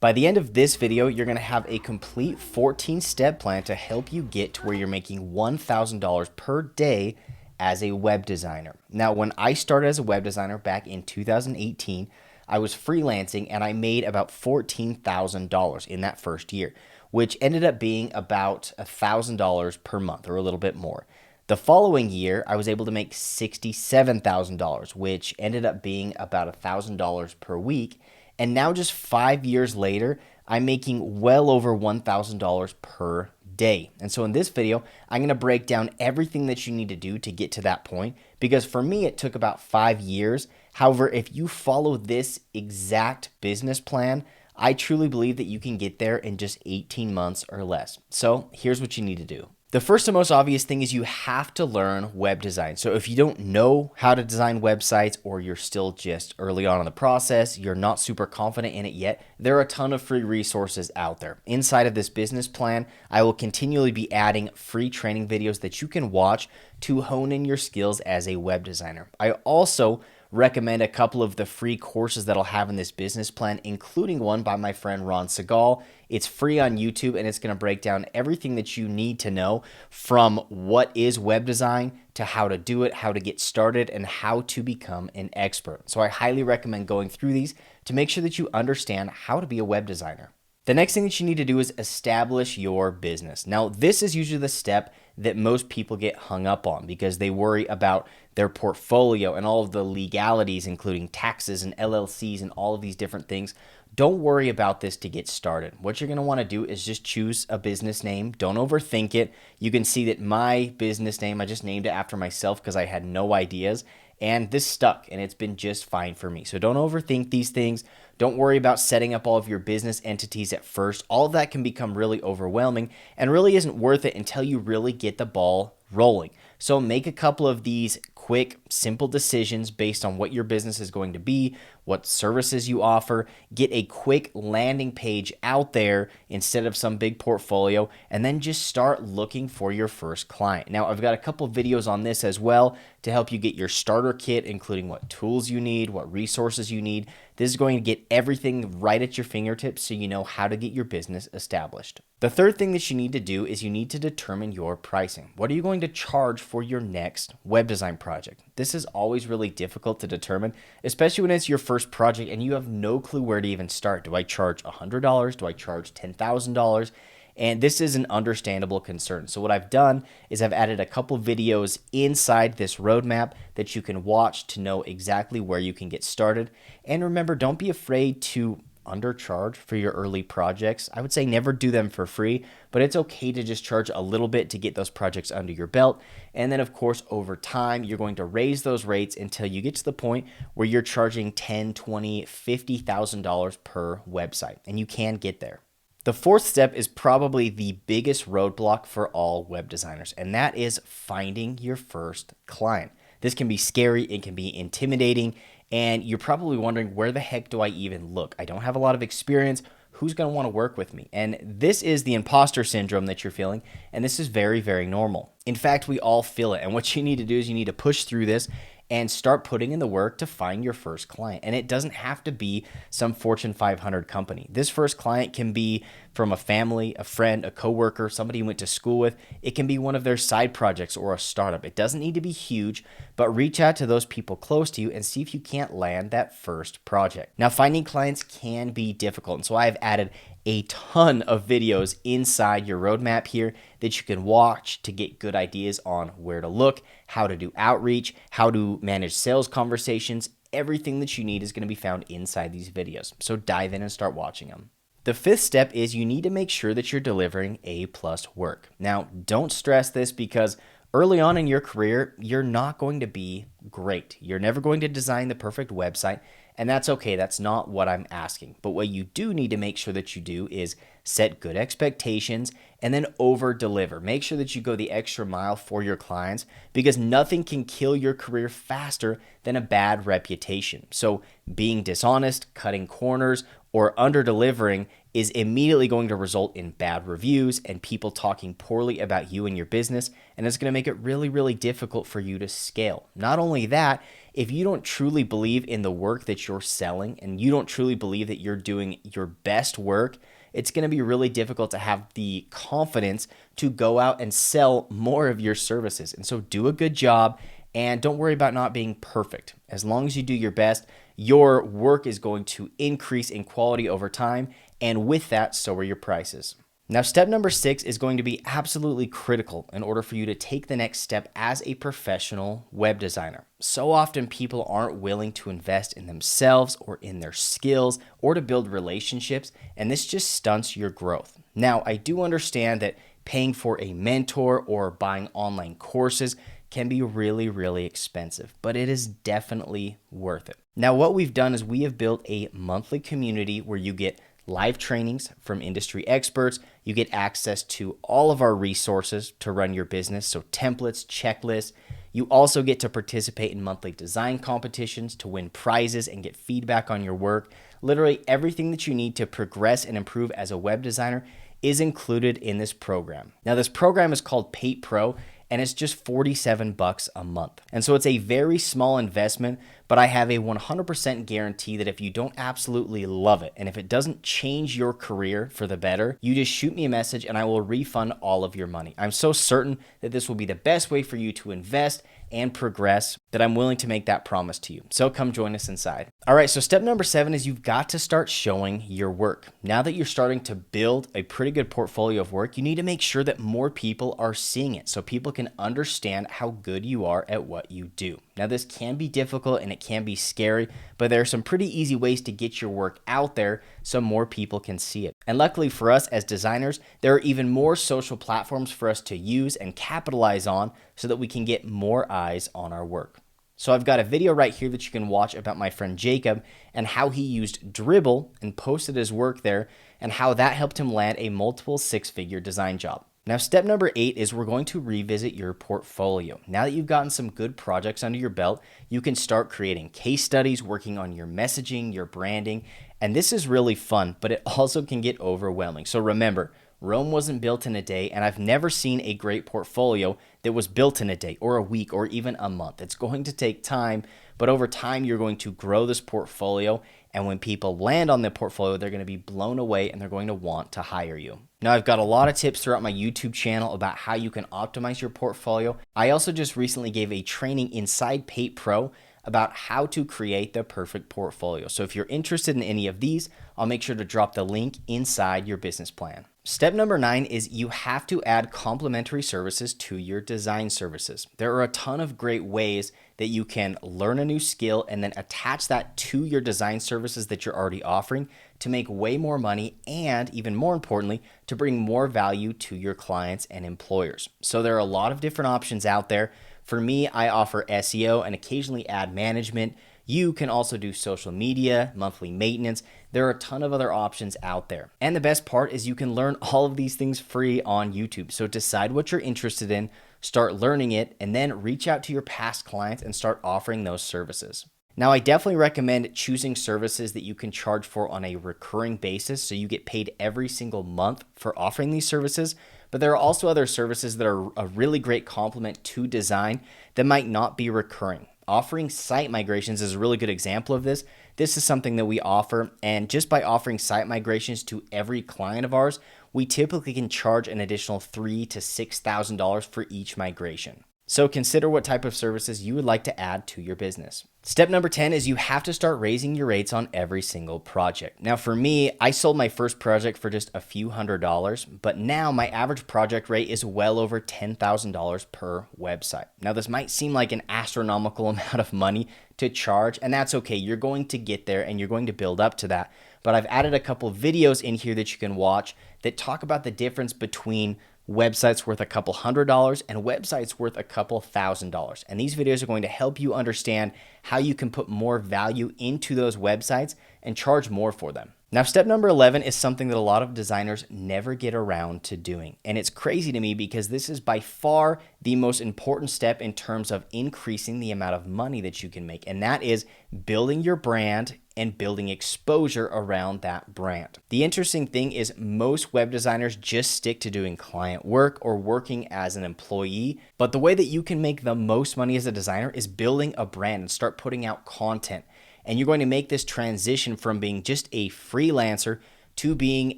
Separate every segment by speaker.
Speaker 1: By the end of this video, you're going to have a complete 14-step plan to help you get to where you're making $1,000 per day as a web designer. Now, when I started as a web designer back in 2018, I was freelancing and I made about $14,000 in that first year, which ended up being about $1,000 per month or a little bit more. The following year, I was able to make $67,000, which ended up being about $1,000 per week. And now just 5 years later, I'm making well over $1,000 per day. And so in this video, I'm going to break down everything that you need to do to get to that point, because for me, it took about 5 years. However, if you follow this exact business plan, I truly believe that you can get there in just 18 months or less. So here's what you need to do. The first and most obvious thing is you have to learn web design. So if you don't know how to design websites, or you're still just early on in the process, you're not super confident in it yet, there are a ton of free resources out there. Inside of this business plan, I will continually be adding free training videos that you can watch to hone in your skills as a web designer. I also recommend a couple of the free courses that I'll have in this business plan, including one by my friend Ron Segal. It's free on YouTube, and it's going to break down everything that you need to know, from what is web design to how to do it, how to get started, and how to become an expert. So I highly recommend going through these to make sure that you understand how to be a web designer. The next thing that you need to do is establish your business. Now, this is usually the step that most people get hung up on because they worry about their portfolio and all of the legalities, including taxes and LLCs and all of these different things. Don't worry about this to get started. What you're going to want to do is just choose a business name. Don't overthink it. You can see that my business name, I just named it after myself because I had no ideas. And this stuck, and it's been just fine for me. So don't overthink these things. Don't worry about setting up all of your business entities at first. All of that can become really overwhelming and really isn't worth it until you really get the ball rolling. So make a couple of these quick, simple decisions based on what your business is going to be, what services you offer. Get a quick landing page out there instead of some big portfolio, and then just start looking for your first client. Now, I've got a couple of videos on this as well to help you get your starter kit, including what tools you need, what resources you need. This is going to get everything right at your fingertips so you know how to get your business established. The third thing that you need to do is you need to determine your pricing. What are you going to charge for your next web design project? This is always really difficult to determine, especially when it's your first project and you have no clue where to even start. Do I charge $100? Do I charge $10,000? And this is an understandable concern. So what I've done is I've added a couple videos inside this roadmap that you can watch to know exactly where you can get started. And remember, don't be afraid to undercharge for your early projects. I would say never do them for free, but it's okay to just charge a little bit to get those projects under your belt. And then of course, over time, you're going to raise those rates until you get to the point where you're charging $10,000, $20,000, $50,000 per website, and you can get there. The fourth step is probably the biggest roadblock for all web designers, and that is finding your first client. This can be scary, it can be intimidating, and you're probably wondering, where the heck do I even look? I don't have a lot of experience. Who's going to want to work with me? And this is the imposter syndrome that you're feeling, and this is very, very normal. In fact, we all feel it, and what you need to do is you need to push through this and start putting in the work to find your first client. And it doesn't have to be some Fortune 500 company. This first client can be from a family, a friend, a coworker, somebody you went to school with. It can be one of their side projects or a startup. It doesn't need to be huge, but reach out to those people close to you and see if you can't land that first project. Now, finding clients can be difficult, and so I've added a ton of videos inside your roadmap here that you can watch to get good ideas on where to look, how to do outreach, how to manage sales conversations. Everything that you need is going to be found inside these videos. So dive in and start watching them. The fifth step is you need to make sure that you're delivering A+ work. Now, don't stress this because early on in your career, you're not going to be great. You're never going to design the perfect website, and that's okay. That's not what I'm asking. But what you do need to make sure that you do is set good expectations and then over deliver. Make sure that you go the extra mile for your clients, because nothing can kill your career faster than a bad reputation. So being dishonest, cutting corners, or under delivering is immediately going to result in bad reviews and people talking poorly about you and your business, and it's going to make it really, really difficult for you to scale. Not only that, if you don't truly believe in the work that you're selling and you don't truly believe that you're doing your best work, it's going to be really difficult to have the confidence to go out and sell more of your services. And so do a good job and don't worry about not being perfect. As long as you do your best, your work is going to increase in quality over time. And with that, so are your prices. Now, step number 6 is going to be absolutely critical in order for you to take the next step as a professional web designer. So often people aren't willing to invest in themselves or in their skills or to build relationships, and this just stunts your growth. Now, I do understand that paying for a mentor or buying online courses can be really, really expensive, but it is definitely worth it. Now, what we've done is we have built a monthly community where you get live trainings from industry experts. You get access to all of our resources to run your business, so templates, checklists. You also get to participate in monthly design competitions to win prizes and get feedback on your work. Literally everything that you need to progress and improve as a web designer is included in this program. Now, this program is called Pate Pro, and it's just $47 a month. And so it's a very small investment, but I have a 100% guarantee that if you don't absolutely love it, and if it doesn't change your career for the better, you just shoot me a message and I will refund all of your money. I'm so certain that this will be the best way for you to invest and progress that I'm willing to make that promise to you. So come join us inside. All right, so step number 7 is you've got to start showing your work. Now that you're starting to build a pretty good portfolio of work, you need to make sure that more people are seeing it so people can understand how good you are at what you do. Now, this can be difficult and it can be scary, but there are some pretty easy ways to get your work out there so more people can see it. And luckily for us as designers, there are even more social platforms for us to use and capitalize on so that we can get more eyes on our work. So I've got a video right here that you can watch about my friend Jacob and how he used Dribbble and posted his work there and how that helped him land a multiple 6-figure design job. Now, step number 8 is we're going to revisit your portfolio. Now that you've gotten some good projects under your belt, you can start creating case studies, working on your messaging, your branding, and this is really fun, but it also can get overwhelming. So remember, Rome wasn't built in a day, and I've never seen a great portfolio that was built in a day or a week or even a month. It's going to take time, but over time, you're going to grow this portfolio, and when people land on the portfolio, they're going to be blown away and they're going to want to hire you. Now, I've got a lot of tips throughout my YouTube channel about how you can optimize your portfolio. I also just recently gave a training inside Pate Pro about how to create the perfect portfolio. So if you're interested in any of these, I'll make sure to drop the link inside your business plan. Step number 9 is you have to add complementary services to your design services. There are a ton of great ways that you can learn a new skill and then attach that to your design services that you're already offering to make way more money and, even more importantly, to bring more value to your clients and employers. So there are a lot of different options out there. For me, I offer SEO and occasionally ad management. You can also do social media, monthly maintenance. There are a ton of other options out there. And the best part is you can learn all of these things free on YouTube. So decide what you're interested in, start learning it, and then reach out to your past clients and start offering those services. Now, I definitely recommend choosing services that you can charge for on a recurring basis so you get paid every single month for offering these services. But there are also other services that are a really great complement to design that might not be recurring. Offering site migrations is a really good example of this. This is something that we offer, and just by offering site migrations to every client of ours, we typically can charge an additional $3,000 to $6,000 for each migration. So consider what type of services you would like to add to your business. Step number 10 is you have to start raising your rates on every single project. Now for me, I sold my first project for just a few $100s, but now my average project rate is well over $10,000 per website. Now this might seem like an astronomical amount of money to charge, and that's okay. You're going to get there and you're going to build up to that. But I've added a couple of videos in here that you can watch that talk about the difference between websites worth a couple $100 and websites worth a couple $1,000. And these videos are going to help you understand how you can put more value into those websites and charge more for them. Now, step number 11 is something that a lot of designers never get around to doing. And it's crazy to me because this is by far the most important step in terms of increasing the amount of money that you can make. And that is building your brand and building exposure around that brand. The interesting thing is most web designers just stick to doing client work or working as an employee. But the way that you can make the most money as a designer is building a brand and start putting out content. And you're going to make this transition from being just a freelancer to being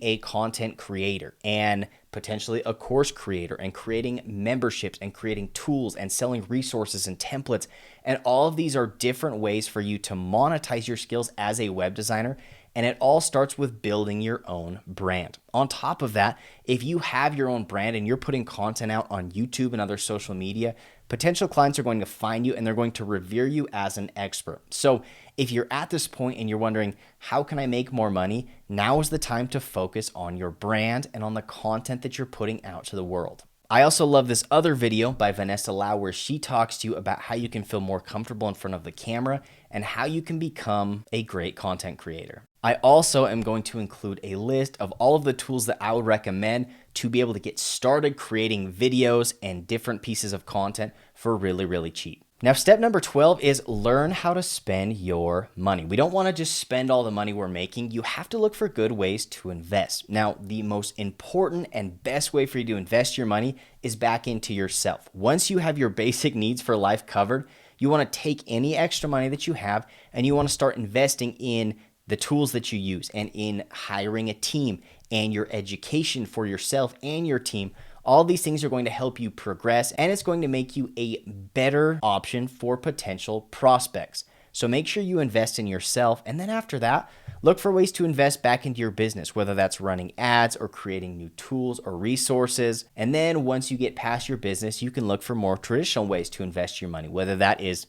Speaker 1: a content creator and potentially a course creator and creating memberships and creating tools and selling resources and templates. And all of these are different ways for you to monetize your skills as a web designer. And it all starts with building your own brand. On top of that, if you have your own brand and you're putting content out on YouTube and other social media, potential clients are going to find you and they're going to revere you as an expert. So if you're at this point and you're wondering, how can I make more money? Now is the time to focus on your brand and on the content that you're putting out to the world. I also love this other video by Vanessa Lau where she talks to you about how you can feel more comfortable in front of the camera and how you can become a great content creator. I also am going to include a list of all of the tools that I would recommend to be able to get started creating videos and different pieces of content for really, really cheap. Now, step number 12 is learn how to spend your money. We don't want to just spend all the money we're making. You have to look for good ways to invest. Now, the most important and best way for you to invest your money is back into yourself. Once you have your basic needs for life covered, you want to take any extra money that you have and you want to start investing in the tools that you use and in hiring a team and your education for yourself and your team. All these things are going to help you progress and it's going to make you a better option for potential prospects. So make sure you invest in yourself. And then after that, look for ways to invest back into your business, whether that's running ads or creating new tools or resources. And then once you get past your business, you can look for more traditional ways to invest your money, whether that is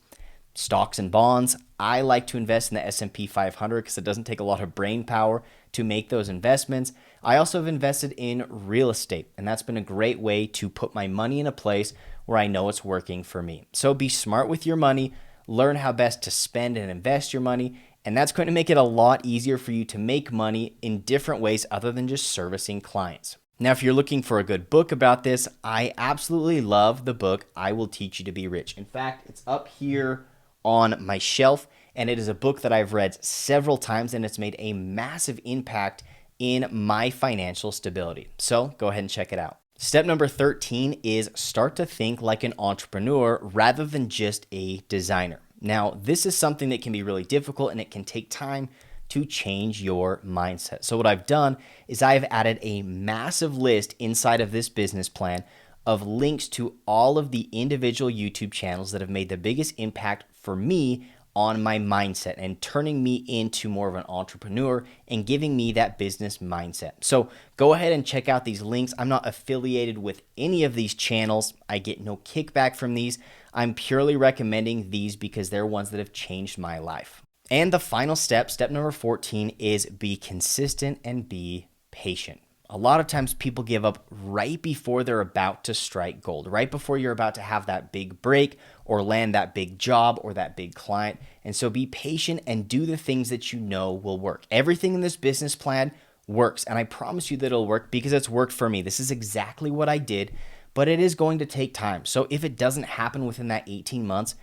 Speaker 1: stocks and bonds. I like to invest in the S&P 500 because it doesn't take a lot of brain power to make those investments. I also have invested in real estate, and that's been a great way to put my money in a place where I know it's working for me. So be smart with your money, learn how best to spend and invest your money, and that's going to make it a lot easier for you to make money in different ways other than just servicing clients. Now, if you're looking for a good book about this, I absolutely love the book, I Will Teach You to Be Rich. In fact, it's up here on my shelf, and it is a book that I've read several times, and it's made a massive impact in my financial stability. So go ahead and check it out. Step number 13 is start to think like an entrepreneur rather than just a designer. Now, this is something that can be really difficult and it can take time to change your mindset. So what I've done is I've added a massive list inside of this business plan of links to all of the individual YouTube channels that have made the biggest impact for me on my mindset and turning me into more of an entrepreneur and giving me that business mindset. So go ahead and check out these links. I'm not affiliated with any of these channels. I get no kickback from these. I'm purely recommending these because they're ones that have changed my life. And the final step, step number 14, is be consistent and be patient. A lot of times people give up right before they're about to strike gold, right before you're about to have that big break or land that big job or that big client. And so be patient and do the things that you know will work. Everything in this business plan works, and I promise you that it'll work because it's worked for me. This is exactly what I did, but it is going to take time. So if it doesn't happen within that 18 months,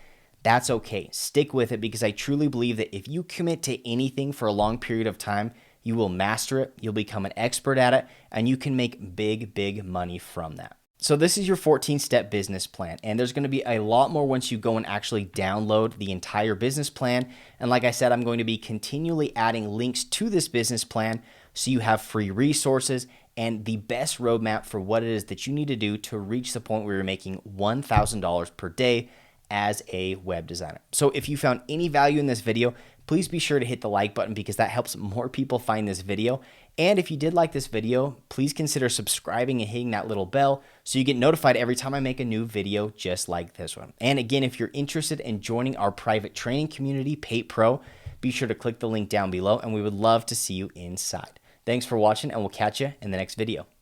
Speaker 1: that's okay. Stick with it because I truly believe that if you commit to anything for a long period of time, you will master it, you'll become an expert at it, and you can make big, big money from that. So this is your 14-step business plan, and there's going to be a lot more once you go and actually download the entire business plan. And like I said, I'm going to be continually adding links to this business plan so you have free resources and the best roadmap for what it is that you need to do to reach the point where you're making $1,000 per day as a web designer. So if you found any value in this video, please be sure to hit the like button because that helps more people find this video. And if you did like this video, please consider subscribing and hitting that little bell so you get notified every time I make a new video just like this one. And again, if you're interested in joining our private training community, Pate Pro, be sure to click the link down below and we would love to see you inside. Thanks for watching and we'll catch you in the next video.